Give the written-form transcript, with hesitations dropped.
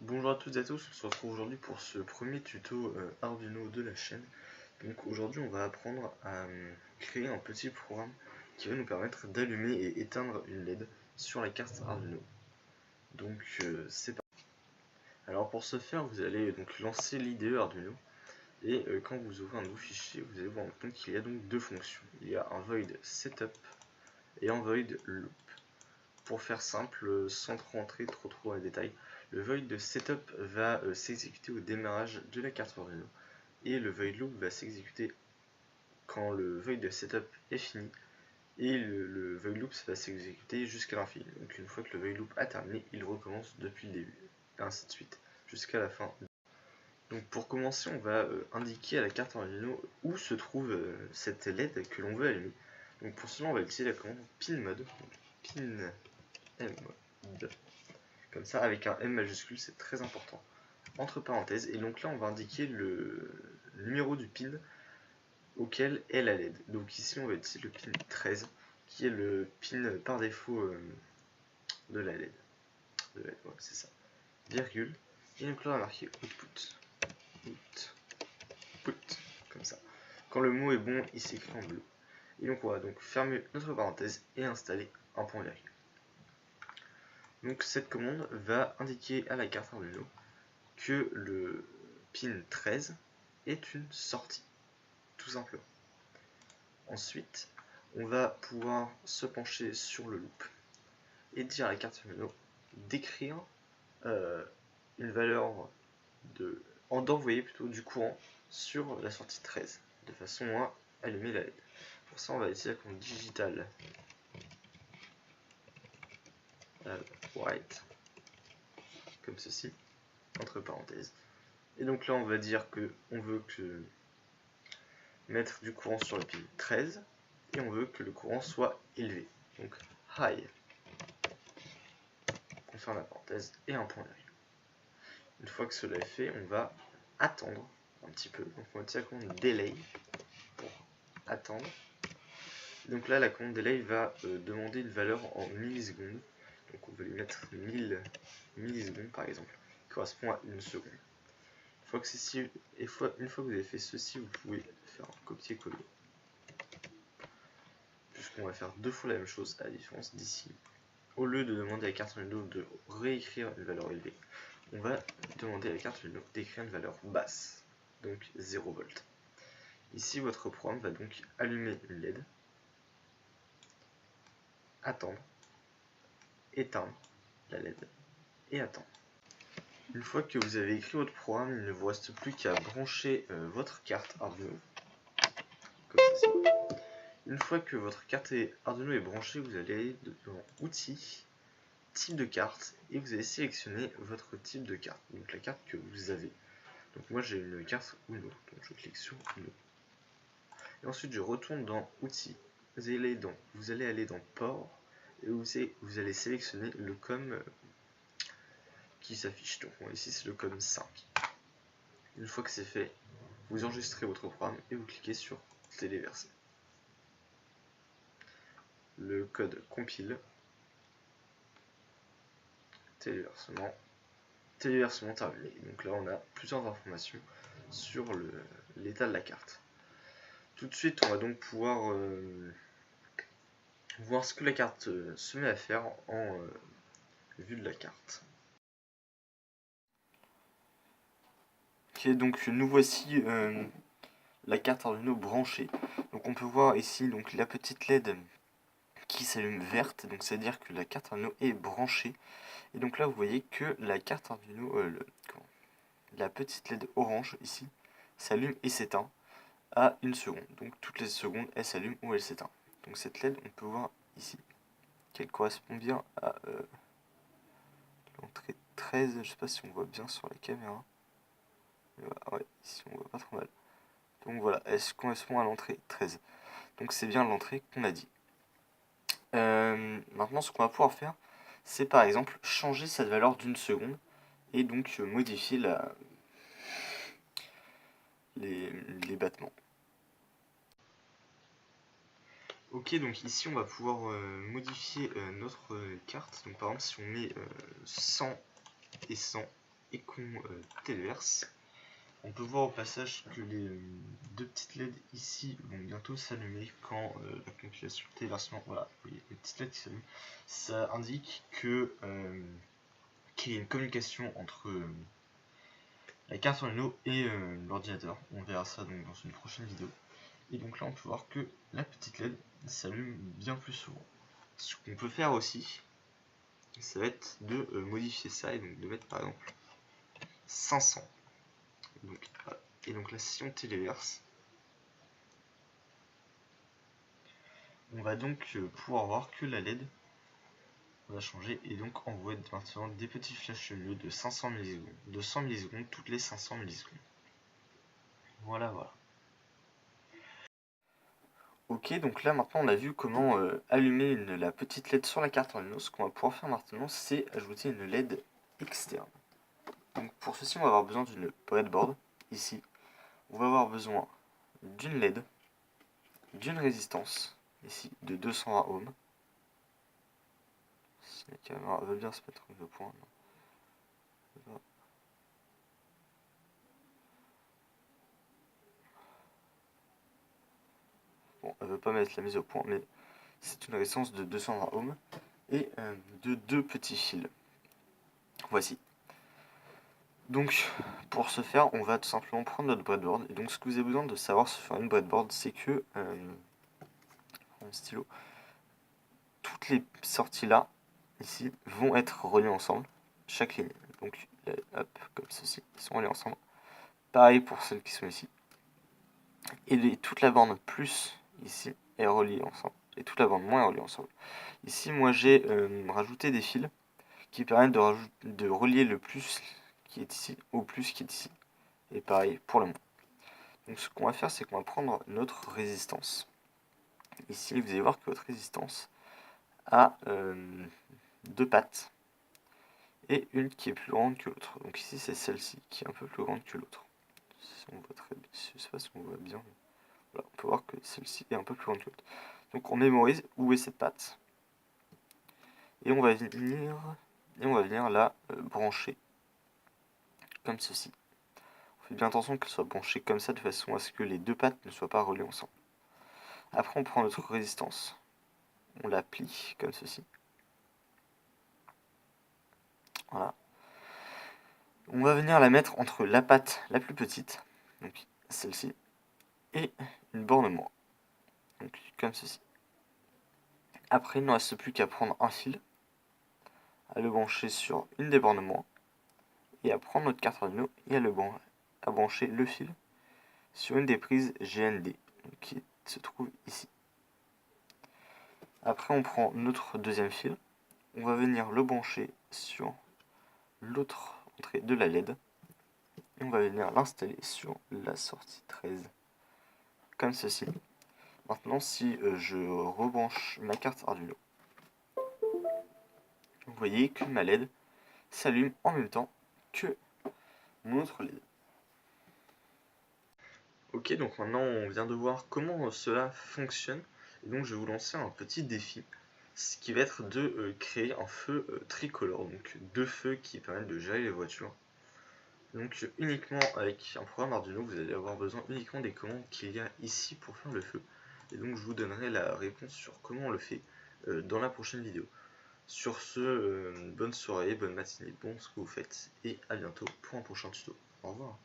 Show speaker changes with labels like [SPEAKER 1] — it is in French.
[SPEAKER 1] Bonjour à toutes et à tous, on se retrouve aujourd'hui pour ce premier tuto Arduino de la chaîne. Donc aujourd'hui on va apprendre à créer un petit programme qui va nous permettre d'allumer et éteindre une LED sur la carte Arduino. Donc c'est parti. Alors pour ce faire vous allez donc lancer l'IDE Arduino et quand vous ouvrez un nouveau fichier vous allez vous rendre compte qu'il y a donc deux fonctions. Il y a un void setup et un void loop. Pour faire simple, sans rentrer trop dans les détails, le void de setup va s'exécuter au démarrage de la carte Arduino et le void loop va s'exécuter quand le void de setup est fini et le void loop va s'exécuter jusqu'à l'infini. Donc une fois que le void loop a terminé, il recommence depuis le début, et ainsi de suite, jusqu'à la fin. Donc pour commencer, on va indiquer à la carte Arduino où se trouve cette LED que l'on veut allumer. Donc pour cela, on va utiliser la commande pinMode. Pin mode, comme ça avec un M majuscule, c'est très important, entre parenthèses, et donc là on va indiquer le numéro du pin auquel est la LED. Donc ici on va utiliser le pin 13 qui est le pin par défaut de la LED. Ouais, c'est ça, virgule, et donc là on va marquer output, comme ça. Quand le mot est bon, il s'écrit en bleu. Et donc on va donc fermer notre parenthèse et installer un point virgule. Donc cette commande va indiquer à la carte Arduino que le pin 13 est une sortie, tout simplement. Ensuite, on va pouvoir se pencher sur le loop et dire à la carte Arduino d'écrire une valeur d'envoyer plutôt du courant sur la sortie 13 de façon à allumer la LED. Pour ça, on va utiliser la commande digital write comme ceci, entre parenthèses. Et donc là, on va dire que on veut mettre du courant sur le pin 13 et on veut que le courant soit élevé. Donc high, on ferme la parenthèse et un point virgule. Une fois que cela est fait, on va attendre un petit peu. Donc on va utiliser la commande delay pour attendre. Donc là, la commande delay va demander une valeur en millisecondes. Donc on va lui mettre 1000 millisecondes par exemple, qui correspond à une seconde. Une fois que vous avez fait ceci, vous pouvez faire un copier-coller. Puisqu'on va faire deux fois la même chose, à la différence d'ici. Au lieu de demander à la carte Arduino de réécrire une valeur élevée, on va demander à la carte Arduino d'écrire une valeur basse, donc 0 volts. Ici, votre programme va donc allumer une LED, attendre, éteindre la LED et attendre. Une fois que vous avez écrit votre programme, il ne vous reste plus qu'à brancher votre carte Arduino, comme ceci. Une fois que votre carte Arduino est branchée, vous allez aller dans Outils, Type de carte, et vous allez sélectionner votre type de carte, donc la carte que vous avez. Donc moi j'ai une carte Uno, donc je clique sur Uno. Et ensuite je retourne dans Outils, vous allez aller dans Port, et vous allez sélectionner le COM qui s'affiche. Donc ici c'est le COM 5. Une fois que c'est fait, vous enregistrez votre programme et vous cliquez sur Téléverser. Le code compile, téléversement terminé. Donc là on a plusieurs informations sur l'état de la carte. Tout de suite on va donc pouvoir voir ce que la carte se met à faire en vue de la carte. Ok, donc nous voici la carte Arduino branchée. Donc on peut voir ici donc la petite LED qui s'allume verte, donc c'est à dire que la carte Arduino est branchée. Et donc là vous voyez que la carte Arduino, la petite LED orange ici, s'allume et s'éteint à 1 seconde. Donc toutes les secondes elle s'allume ou elle s'éteint. Donc cette LED on peut voir ici qu'elle correspond bien à l'entrée 13, je ne sais pas si on voit bien sur la caméra. Ouais, ici on voit pas trop mal. Donc voilà, elle correspond à l'entrée 13. Donc c'est bien l'entrée qu'on a dit. Maintenant ce qu'on va pouvoir faire, c'est par exemple changer cette valeur d'1 seconde et donc modifier les battements. Ok, donc ici on va pouvoir modifier notre carte. Donc par exemple si on met 100 et 100 et qu'on téléverse, on peut voir au passage que les deux petites LED ici vont bientôt s'allumer quand la compilation téléversement, voilà, vous voyez les petites LED qui s'allument, ça indique que qu'il y a une communication entre la carte Arduino et l'ordinateur. On verra ça donc dans une prochaine vidéo. Et donc là on peut voir que la petite LED s'allume bien plus souvent. Ce qu'on peut faire aussi, ça va être de modifier ça et donc de mettre par exemple 500. Donc, voilà. Et donc là si on téléverse, on va donc pouvoir voir que la LED va changer et donc envoyer maintenant des petits flashs lumineux de 500 millisecondes, de 100 millisecondes toutes les 500 millisecondes. Voilà, voilà. Ok, donc là maintenant on a vu comment allumer la petite LED sur la carte Arduino. Ce qu'on va pouvoir faire maintenant, c'est ajouter une LED externe. Donc pour ceci, on va avoir besoin d'une breadboard, ici. On va avoir besoin d'une LED, d'une résistance, ici, de 220 ohms. Si la caméra veut bien se mettre au point. Non. Bon, elle veut pas mettre la mise au point, mais c'est une résistance de 220 ohms et de deux petits fils. Voici. Donc, pour ce faire, on va tout simplement prendre notre breadboard. Et donc, ce que vous avez besoin de savoir sur une breadboard, c'est que, un stylo, toutes les sorties là, ici, vont être reliées ensemble, chaque ligne. Donc, hop, comme ceci, ils sont reliés ensemble. Pareil pour celles qui sont ici. Et toute la bande plus, ici, est reliée ensemble. Et toute la bande moins est reliée ensemble. Ici, moi, j'ai rajouté des fils qui permettent de relier le plus qui est ici au plus qui est ici. Et pareil pour le moins. Donc ce qu'on va faire, c'est qu'on va prendre notre résistance. Ici, vous allez voir que votre résistance a deux pattes et une qui est plus grande que l'autre. Donc ici, c'est celle-ci qui est un peu plus grande que l'autre. Si on voit très bien, je sais pas si on voit bien. Voilà, on peut voir que celle-ci est un peu plus grande que l'autre. Donc on mémorise où est cette patte. Et on va venir la brancher comme ceci. On fait bien attention qu'elle soit branchée comme ça de façon à ce que les deux pattes ne soient pas reliées ensemble. Après, on prend notre résistance, on la plie comme ceci. Voilà. On va venir la mettre entre la patte la plus petite, donc celle-ci, et une borne moins, donc comme ceci. Après, il ne reste plus qu'à prendre un fil, à le brancher sur une des bornes moins, et à prendre notre carte Arduino et à brancher le fil sur une des prises GND, qui se trouve ici. Après, on prend notre deuxième fil, on va venir le brancher sur l'autre entrée de la LED, et on va venir l'installer sur la sortie 13, comme ceci. Maintenant, si je rebranche ma carte Arduino, vous voyez que ma LED s'allume en même temps que mon autre LED. Ok, donc maintenant on vient de voir comment cela fonctionne. Et donc je vais vous lancer un petit défi, ce qui va être de créer un feu tricolore, donc deux feux qui permettent de gérer les voitures. Donc uniquement avec un programme Arduino, vous allez avoir besoin uniquement des commandes qu'il y a ici pour faire le feu. Et donc je vous donnerai la réponse sur comment on le fait dans la prochaine vidéo. Sur ce, bonne soirée, bonne matinée, bon ce que vous faites, et à bientôt pour un prochain tuto. Au revoir.